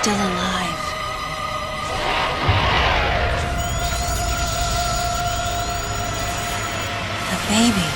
still alive. The baby.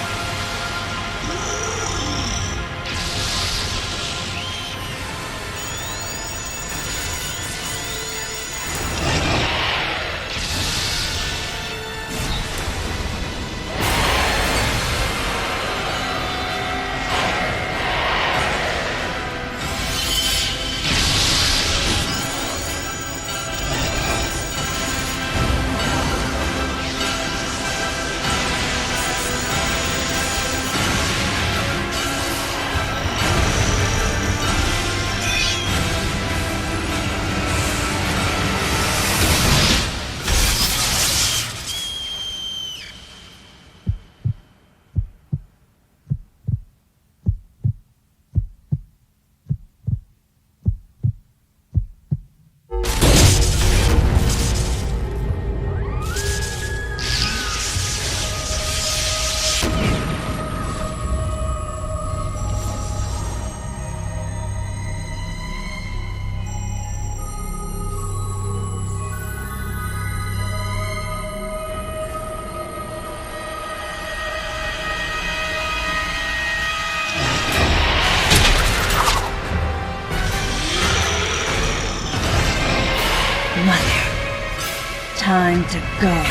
Mother, time to go.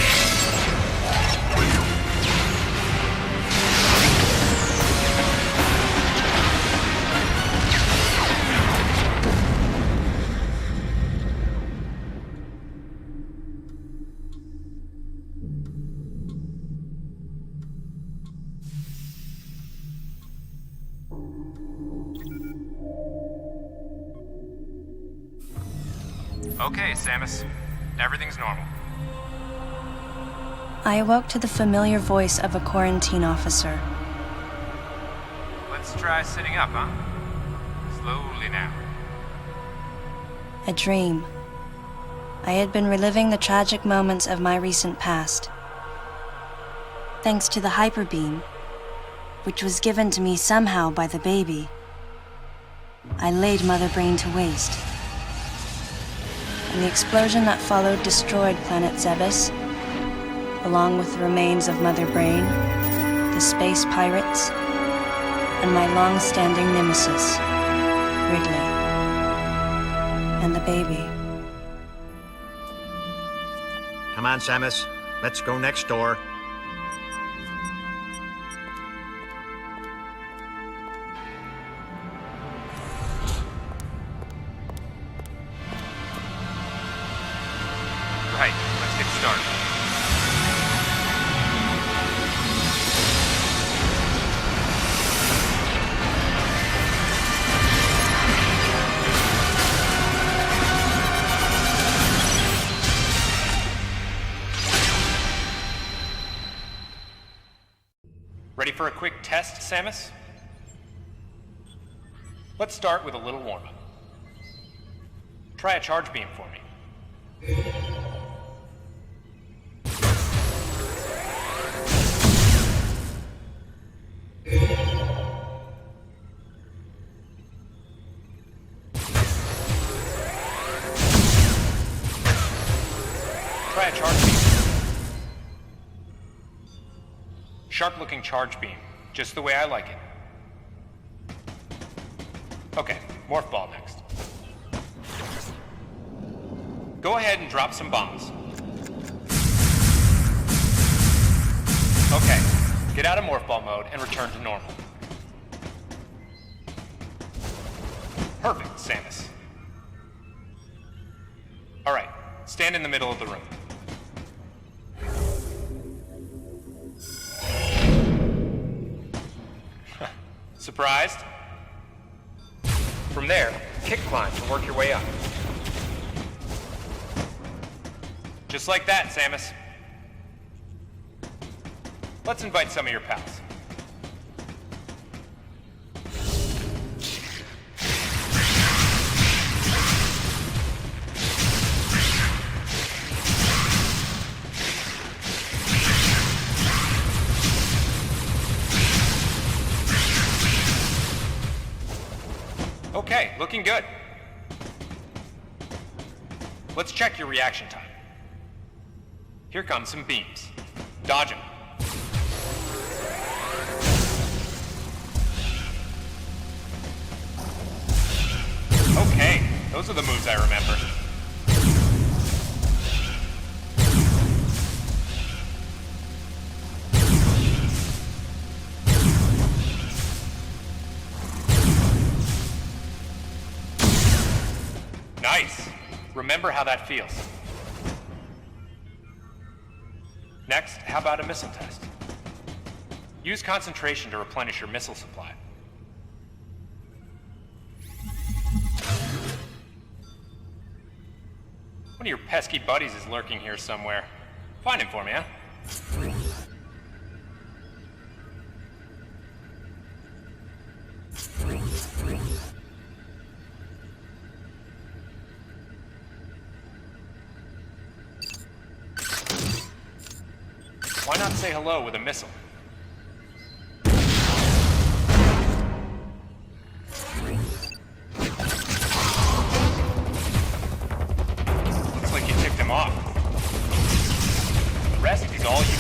Okay, Samus. Everything's normal. I awoke to the familiar voice of a quarantine officer. Let's try sitting up, huh? Slowly now. A dream. I had been reliving the tragic moments of my recent past. Thanks to the hyper beam, which was given to me somehow by the baby, I laid Mother Brain to waste. And the explosion that followed destroyed planet Zebes, along with the remains of Mother Brain, the space pirates, and my long-standing nemesis, Ridley, and the baby. Come on, Samus. Let's go next door. Right, let's get started. Ready for a quick test, Samus? Let's start with a little warm-up. Try a charge beam for me. Try a charge beam. Sharp-looking charge beam, just the way I like it. Okay, morph ball next. Go ahead and drop some bombs. Okay, get out of morph ball mode and return to normal. Perfect, Samus. All right, stand in the middle of the room. Surprised? From there, kick climb to work your way up. Just like that, Samus. Let's invite some of your pals. Okay, looking good. Let's check your reaction time. Here come some beams. Dodge them. Okay, those are the moves I remember. Nice. Remember how that feels. Next, how about a missile test? Use concentration to replenish your missile supply. One of your pesky buddies is lurking here somewhere. Find him for me, huh? Why not say hello with a missile? Looks like you ticked him off. The rest is all you.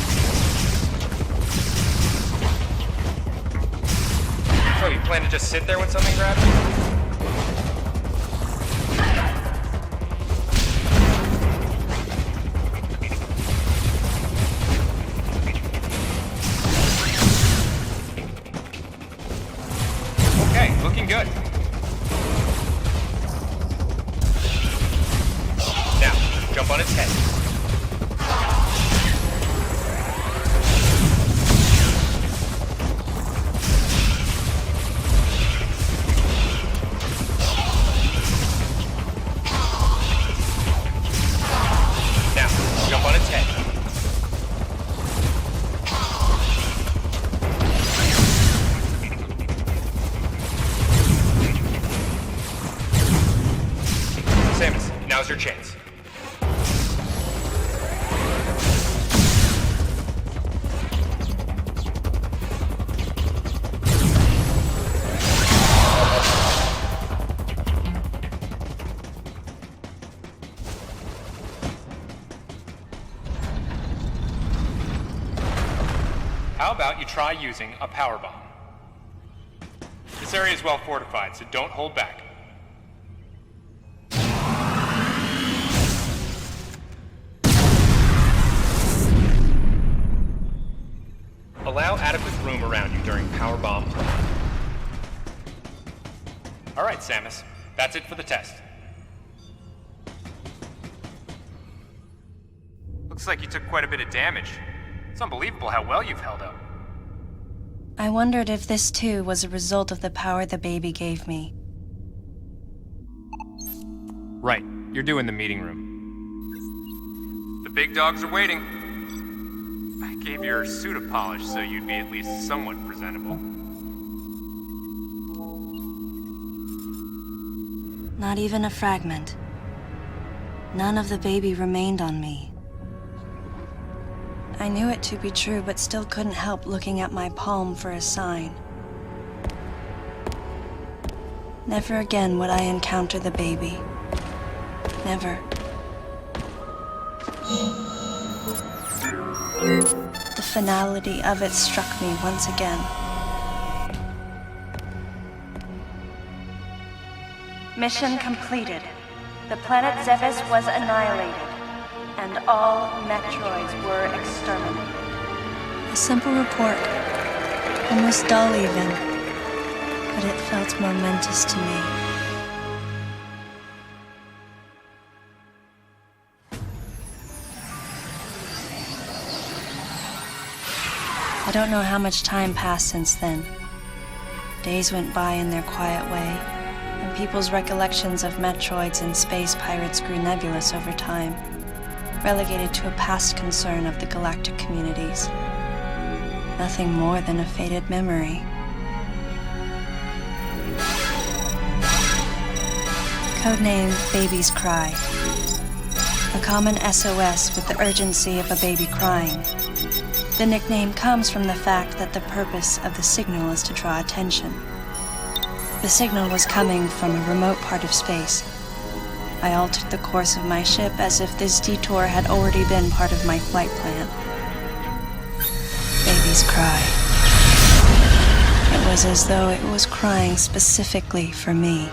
So you plan to just sit there when something grabs you? Looking good. Now, jump on its head. Now, jump on its head. Samus, now's your chance. How about you try using a power bomb? This area is well fortified, so don't hold back. Allow adequate room around you during power bomb. All right, Samus. That's it for the test. Looks like you took quite a bit of damage. It's unbelievable how well you've held up. I wondered if this too was a result of the power the baby gave me. Right. You're due in the meeting room. The big dogs are waiting. I gave your suit a polish so you'd be at least somewhat presentable. Not even a fragment. None of the baby remained on me. I knew it to be true, but still couldn't help looking at my palm for a sign. Never again would I encounter the baby. Never. The finality of it struck me once again. Mission completed. The planet Zebes was annihilated, and all Metroids were exterminated. A simple report, almost dull even, but it felt momentous to me. I don't know how much time passed since then. Days went by in their quiet way, and people's recollections of Metroids and space pirates grew nebulous over time, relegated to a past concern of the galactic communities. Nothing more than a faded memory. Codename Baby's Cry. A common SOS with the urgency of a baby crying. The nickname comes from the fact that the purpose of the signal is to draw attention. The signal was coming from a remote part of space, I altered the course of my ship as if this detour had already been part of my flight plan. Babies cry. It was as though it was crying specifically for me.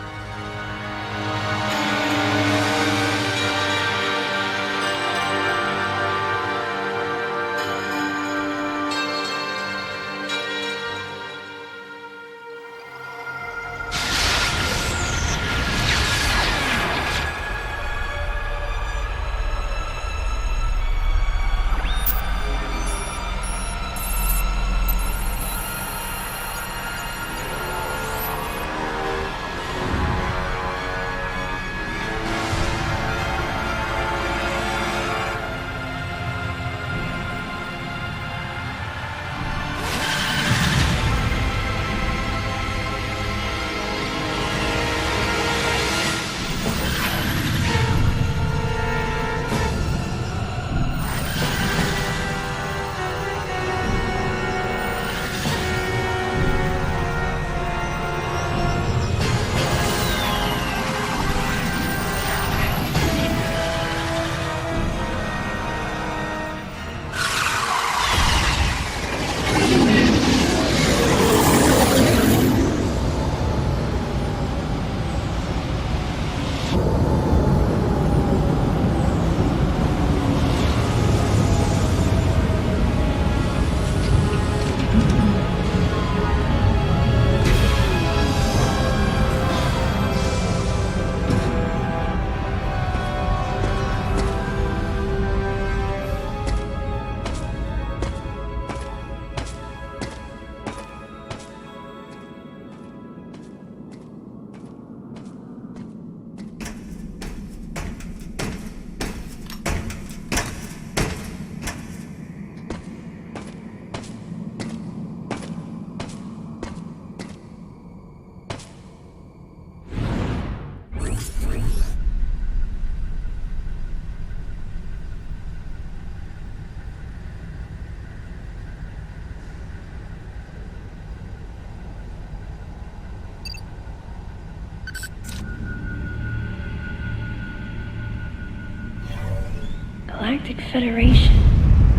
Galactic Federation,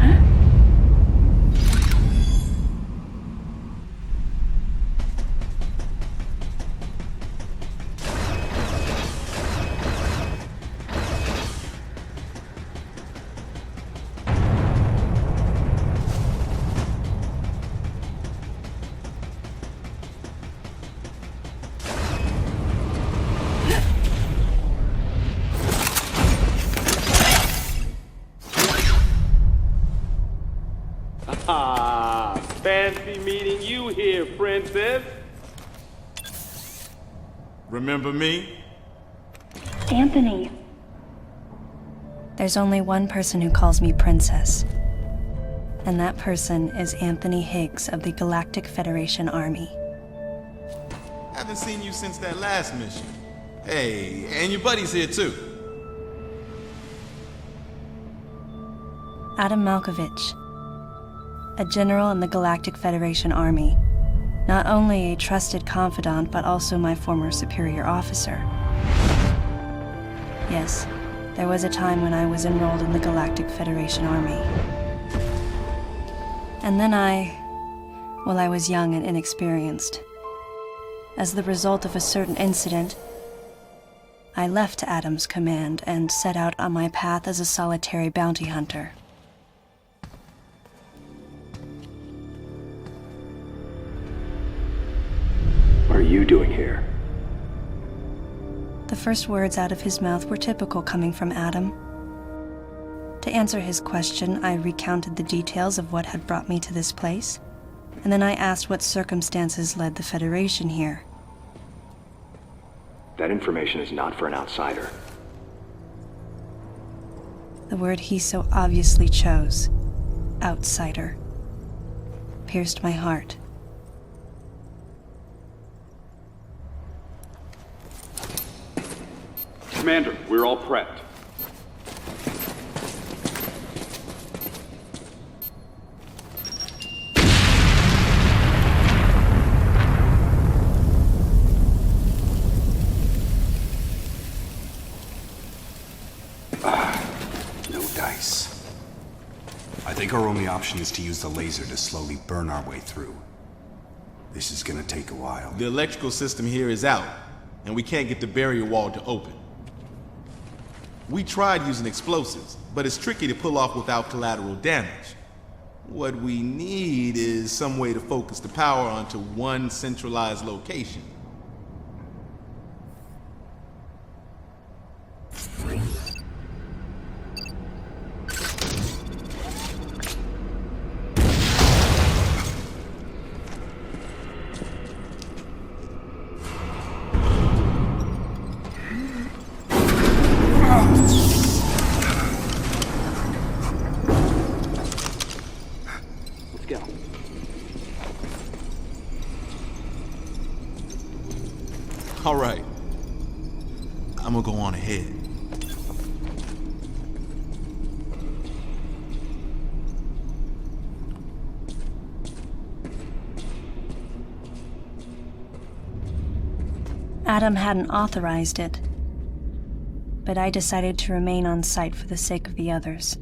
huh? Ah, fancy meeting you here, Princess. Remember me? Anthony. There's only one person who calls me Princess. And that person is Anthony Higgs of the Galactic Federation Army. Haven't seen you since that last mission. Hey, and your buddy's here too. Adam Malkovich, a general in the Galactic Federation Army. Not only a trusted confidant, but also my former superior officer. Yes, there was a time when I was enrolled in the Galactic Federation Army. And then I was young and inexperienced. As the result of a certain incident, I left Adam's command and set out on my path as a solitary bounty hunter. What are you doing here? The first words out of his mouth were typical coming from Adam. To answer his question, I recounted the details of what had brought me to this place, and then I asked what circumstances led the Federation here. That information is not for an outsider. The word he so obviously chose, outsider, pierced my heart. Commander, we're all prepped. dice. I think our only option is to use the laser to slowly burn our way through. This is gonna take a while. The electrical system here is out, and we can't get the barrier wall to open. We tried using explosives, but it's tricky to pull off without collateral damage. What we need is some way to focus the power onto one centralized location. Let's go. All right. I'm gonna go on ahead. Adam hadn't authorized it, but I decided to remain on site for the sake of the others.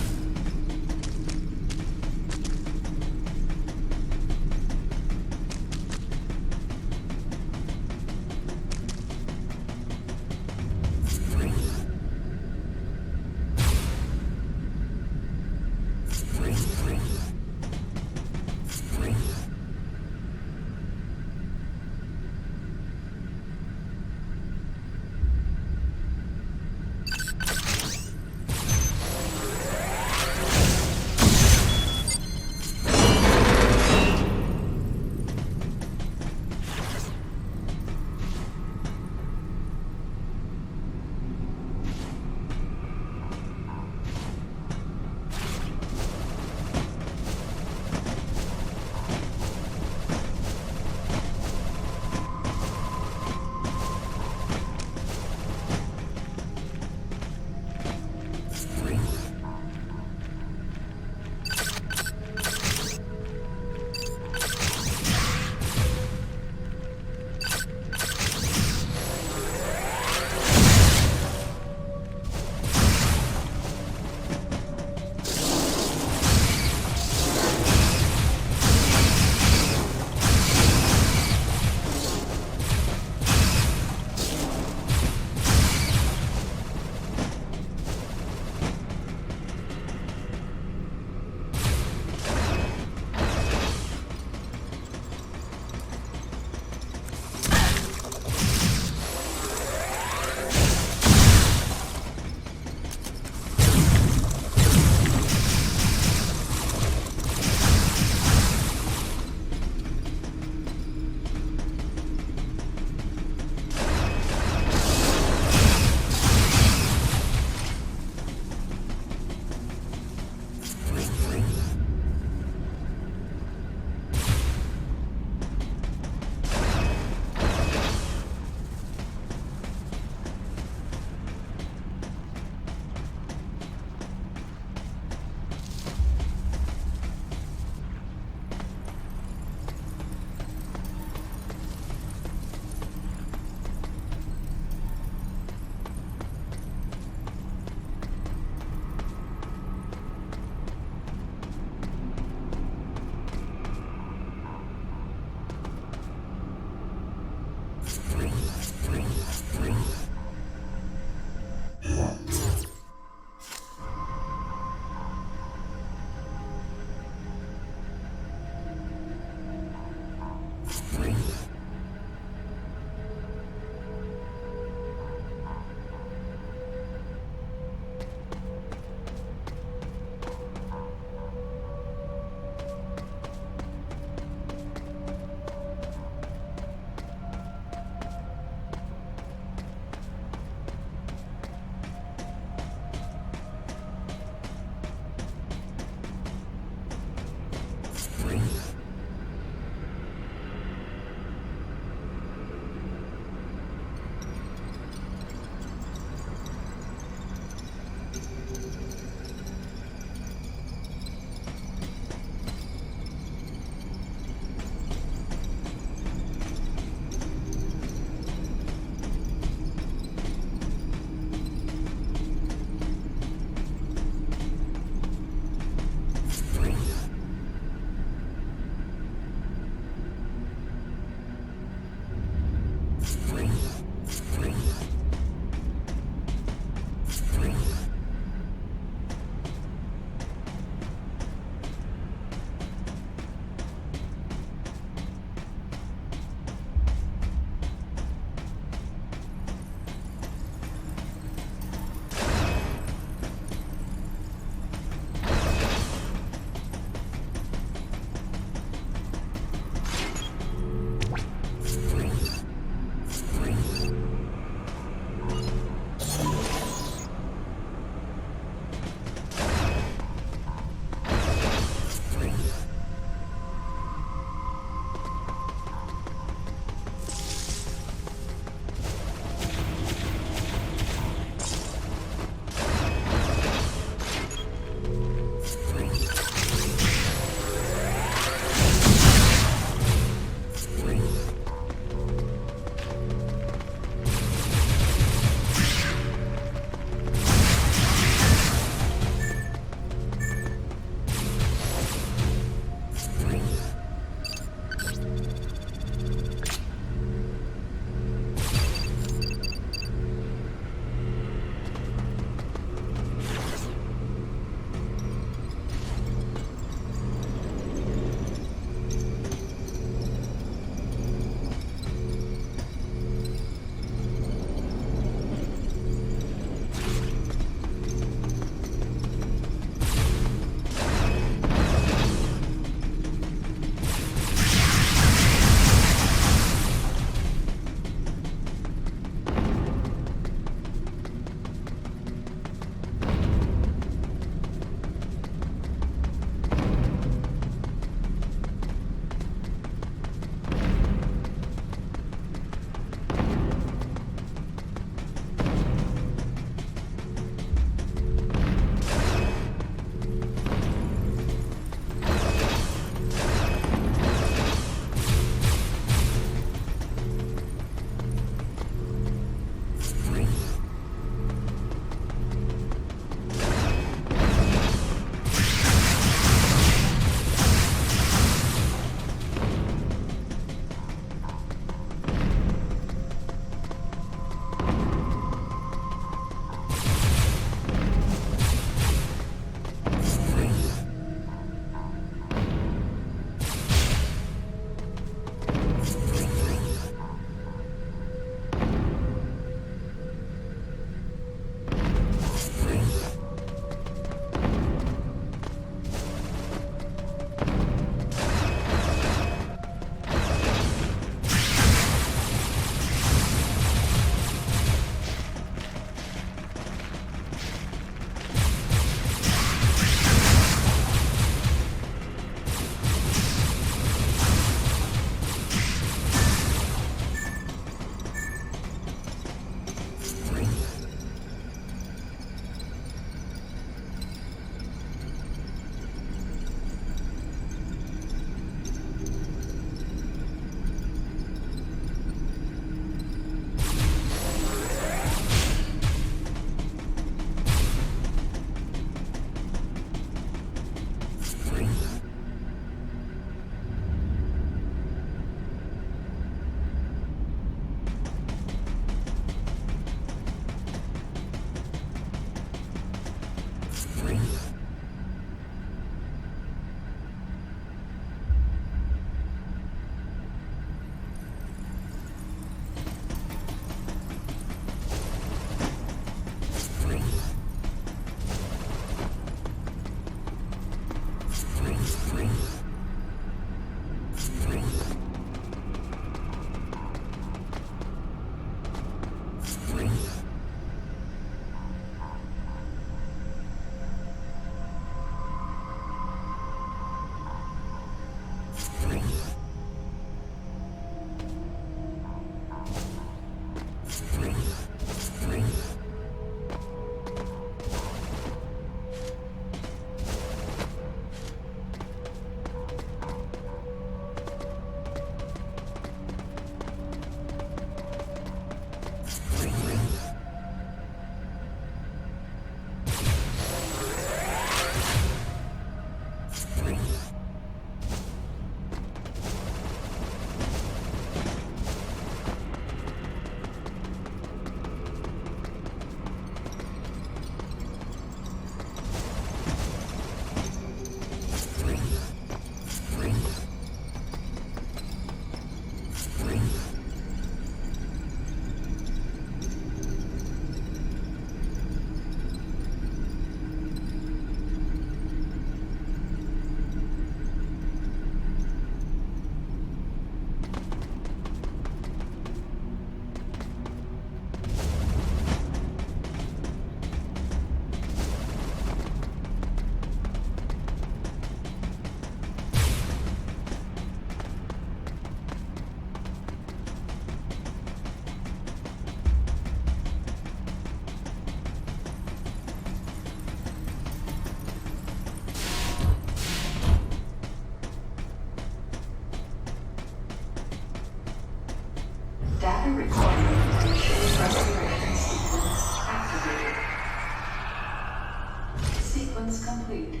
sequence complete.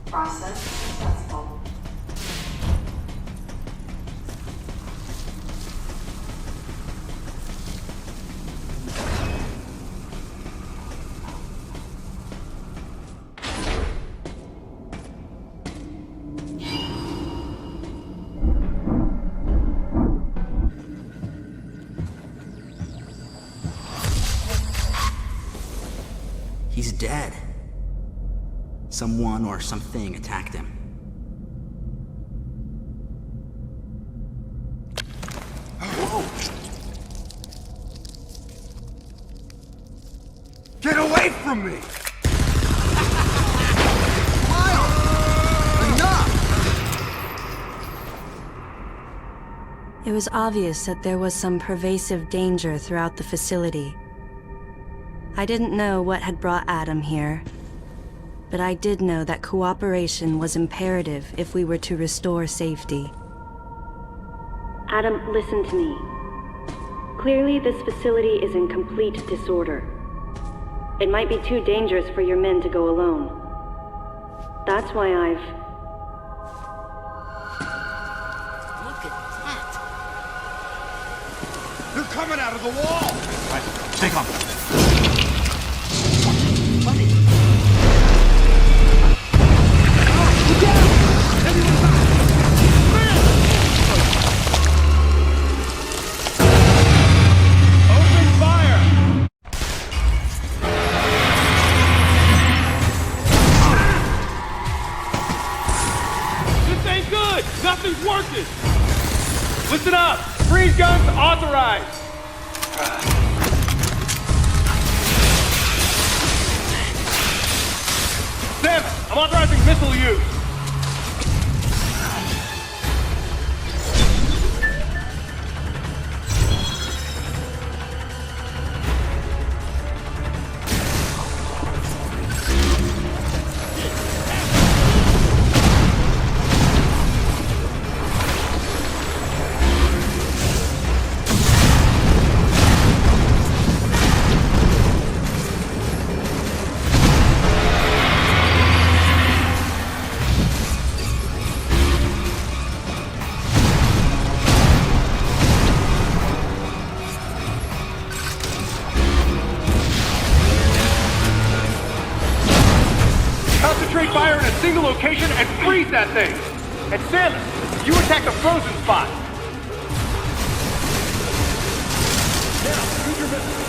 Process successful. He's dead. Someone or something attacked him. Whoa! Get away from me! It was obvious that there was some pervasive danger throughout the facility. I didn't know what had brought Adam here, but I did know that cooperation was imperative if we were to restore safety. Adam, listen to me. Clearly, this facility is in complete disorder. It might be too dangerous for your men to go alone. That's why I've... Look at that! They're coming out of the wall! Right, stay calm. Nothing's working! Listen up! Freeze guns authorized! Sam, I'm authorizing missile use! Concentrate fire in a single location and freeze that thing! And Samus, you attack the frozen spot! Now, shoot your missile!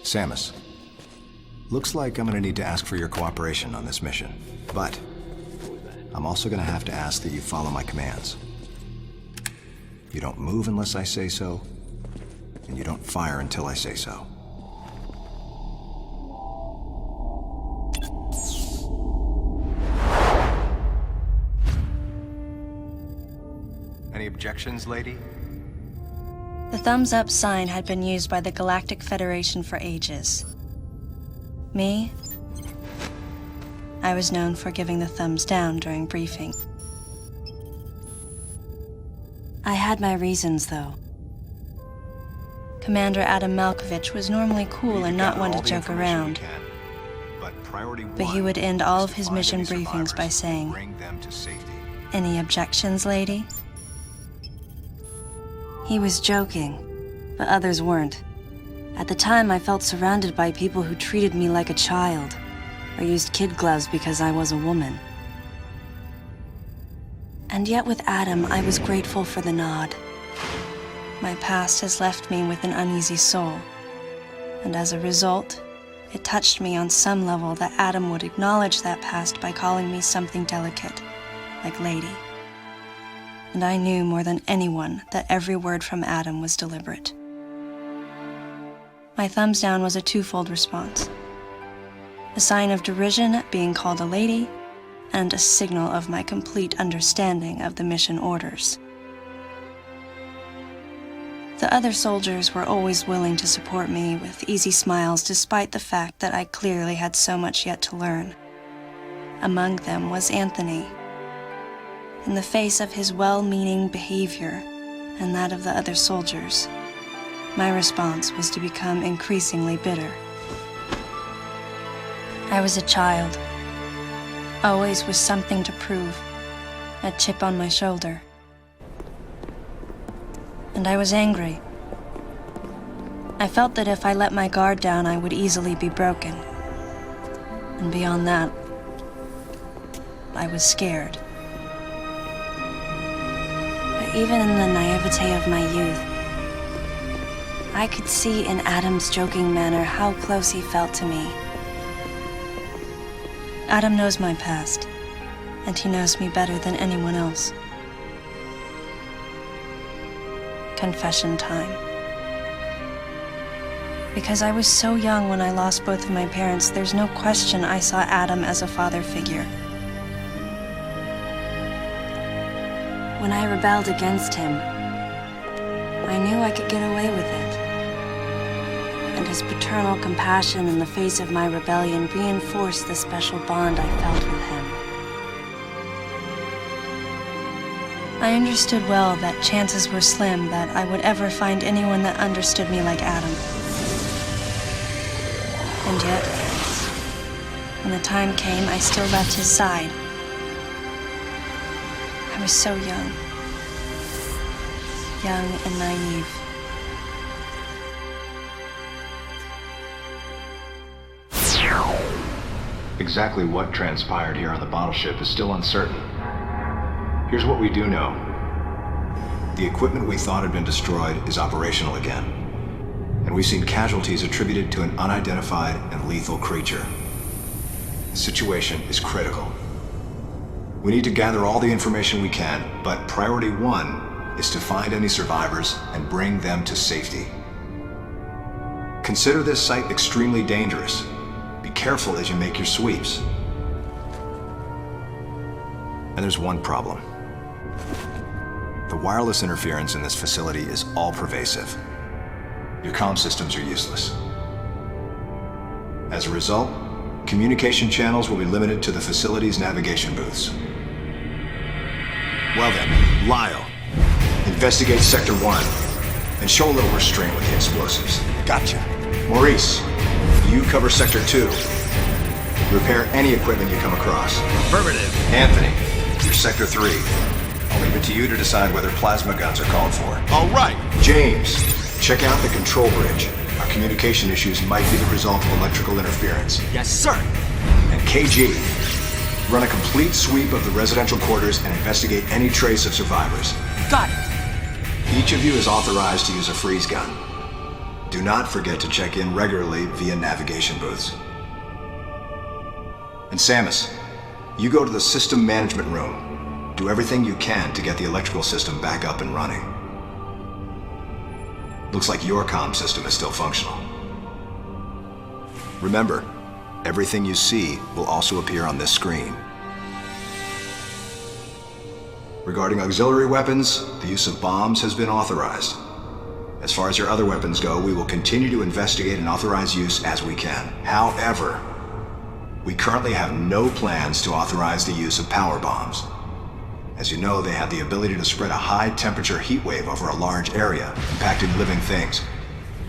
Samus, looks like I'm gonna need to ask for your cooperation on this mission, but I'm also gonna have to ask that you follow my commands. You don't move unless I say so, and you don't fire until I say so. objections, lady? The thumbs up sign had been used by the Galactic Federation for ages. Me? I was known for giving the thumbs down during briefing. I had my reasons, though. Commander Adam Malkovich was normally cool and not one to joke around. But he would end all of his mission briefings by saying, "Any objections, lady?" He was joking, but others weren't. At the time, I felt surrounded by people who treated me like a child, or used kid gloves because I was a woman. And yet with Adam, I was grateful for the nod. My past has left me with an uneasy soul, and as a result, it touched me on some level that Adam would acknowledge that past by calling me something delicate, like lady. And I knew more than anyone that every word from Adam was deliberate. My thumbs down was a twofold response. A sign of derision at being called a lady, and a signal of my complete understanding of the mission orders. The other soldiers were always willing to support me with easy smiles despite the fact that I clearly had so much yet to learn. Among them was Anthony. In the face of his well-meaning behavior and that of the other soldiers, my response was to become increasingly bitter. I was a child, always with something to prove, a chip on my shoulder. And I was angry. I felt that if I let my guard down, I would easily be broken. And beyond that, I was scared. But even in the naivete of my youth, I could see in Adam's joking manner how close he felt to me. Adam knows my past, and he knows me better than anyone else. Confession time. Because I was so young when I lost both of my parents, there's no question I saw Adam as a father figure. When I rebelled against him, I knew I could get away with it. And his paternal compassion in the face of my rebellion reinforced the special bond I felt with him. I understood well that chances were slim that I would ever find anyone that understood me like Adam. And yet, when the time came, I still left his side. I was so young and naive. Exactly what transpired here on the bottle ship is still uncertain. Here's what we do know. The equipment we thought had been destroyed is operational again. And we've seen casualties attributed to an unidentified and lethal creature. The situation is critical. We need to gather all the information we can, but priority one is to find any survivors and bring them to safety. Consider this site extremely dangerous. Be careful as you make your sweeps. And there's one problem. The wireless interference in this facility is all-pervasive. Your comm systems are useless. As a result, communication channels will be limited to the facility's navigation booths. Well then, Lyle, investigate Sector 1 and show a little restraint with the explosives. Gotcha. Maurice, you cover Sector 2. Repair any equipment you come across. Affirmative. Anthony, you're Sector 3. I'll leave it to you to decide whether plasma guns are called for. All right. James, check out the control bridge. Our communication issues might be the result of electrical interference. Yes, sir. And KG, run a complete sweep of the residential quarters and investigate any trace of survivors. Got it. Each of you is authorized to use a freeze gun. Do not forget to check in regularly via navigation booths. And Samus, you go to the system management room. Do everything you can to get the electrical system back up and running. Looks like your comm system is still functional. Remember, everything you see will also appear on this screen. Regarding auxiliary weapons, the use of bombs has been authorized. As far as your other weapons go, we will continue to investigate and authorize use as we can. However, we currently have no plans to authorize the use of power bombs. As you know, they have the ability to spread a high-temperature heat wave over a large area, impacting living things,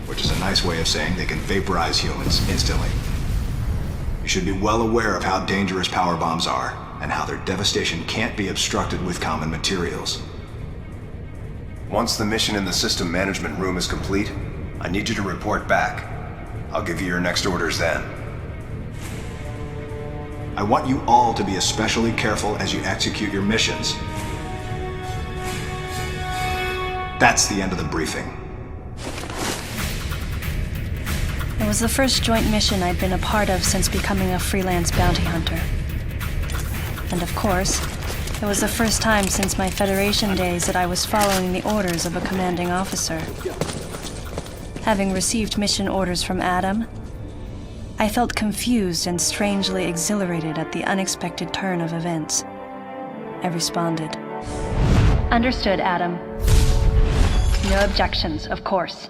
which is a nice way of saying they can vaporize humans instantly. You should be well aware of how dangerous power bombs are, and how their devastation can't be obstructed with common materials. Once the mission in the system management room is complete, I need you to report back. I'll give you your next orders then. I want you all to be especially careful as you execute your missions. That's the end of the briefing. It was the first joint mission I'd been a part of since becoming a freelance bounty hunter. And of course, it was the first time since my Federation days that I was following the orders of a commanding officer. Having received mission orders from Adam, I felt confused and strangely exhilarated at the unexpected turn of events. I responded. Understood, Adam. No objections, of course.